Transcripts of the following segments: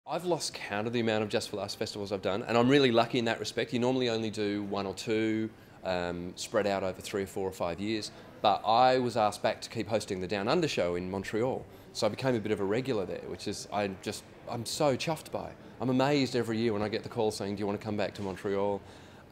I've lost count of the amount of Just for Laughs festivals I've done, and I'm really lucky in that respect. You normally only do one or two, spread out over 3 or 4 or 5 years. But I was asked back to keep hosting the Down Under show in Montreal, so I became a bit of a regular there, which is I'm so chuffed by. I'm amazed every year when I get the call saying, "Do you want to come back to Montreal?"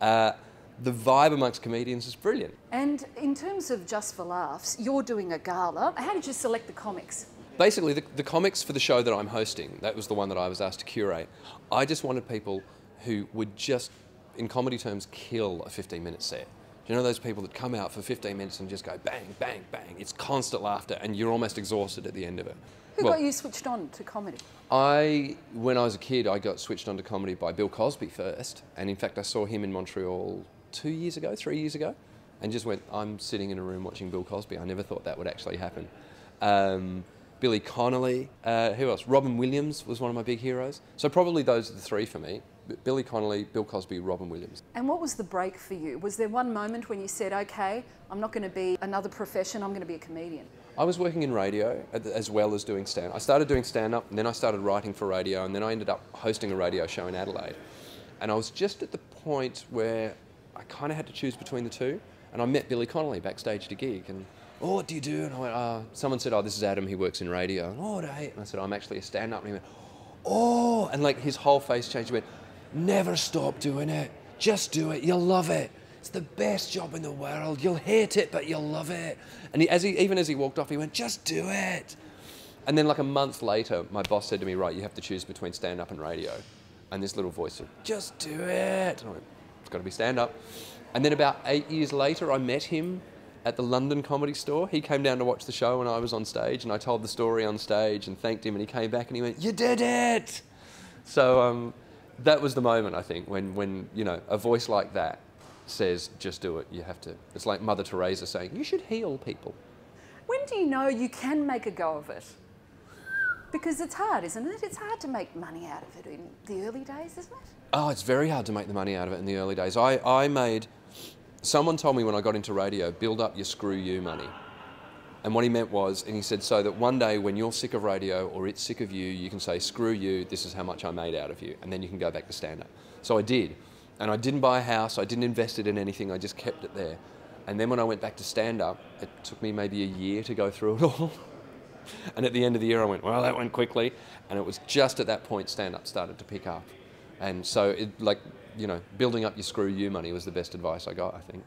The vibe amongst comedians is brilliant. And in terms of Just for Laughs, you're doing a gala. How did you select the comics? Basically, the comics for the show that I'm hosting, that was the one that I was asked to curate. I just wanted people who would just, in comedy terms, kill a 15-minute set. You know those people that come out for 15 minutes and just go bang, bang, bang. It's constant laughter and you're almost exhausted at the end of it. Who got you switched on to comedy? When I was a kid, I got switched on to comedy by Bill Cosby first. And in fact, I saw him in Montreal 3 years ago, and just went, I'm sitting in a room watching Bill Cosby. I never thought that would actually happen. Billy Connolly, who else? Robin Williams was one of my big heroes. So probably those are the three for me. Billy Connolly, Bill Cosby, Robin Williams. And what was the break for you? Was there one moment when you said, okay, I'm not going to be another profession, I'm going to be a comedian? I was working in radio as well as doing stand-up. I started doing stand-up, and then I started writing for radio, and then I ended up hosting a radio show in Adelaide. And I was just at the point where I kind of had to choose between the two. And I met Billy Connolly backstage at a gig, and "Oh, what do you do?" And I went, someone said, "Oh, this is Adam, he works in radio." And, "Oh, right." And I said, "I'm actually a stand-up." And he went, "Oh," and like his whole face changed. He went, "Never stop doing it. Just do it. You'll love it. It's the best job in the world. You'll hate it, but you'll love it." And even as he walked off, he went, "Just do it." And then like a month later, my boss said to me, "Right, you have to choose between stand-up and radio." And this little voice said, "Just do it." And I went, "It's got to be stand-up." And then about 8 years later, I met him at the London Comedy Store. He came down to watch the show when I was on stage, and I told the story on stage and thanked him, and he came back and he went, "You did it!" So that was the moment, I think, when you know, a voice like that says, "Just do it." You have to. It's like Mother Teresa saying, "You should heal people." When do you know you can make a go of it? Because it's hard, isn't it? It's hard to make money out of it in the early days, isn't it? Oh, it's very hard to make the money out of it in the early days. Someone told me when I got into radio, build up your screw you money. And what he meant was, and he said, so that one day when you're sick of radio or it's sick of you, you can say, "Screw you, this is how much I made out of you." And then you can go back to stand-up. So I did. And I didn't buy a house, I didn't invest it in anything, I just kept it there. And then when I went back to stand-up, it took me maybe a year to go through it all. And at the end of the year I went, well, that went quickly. And it was just at that point stand-up started to pick up. And so, building up your screw you money was the best advice I got, I think.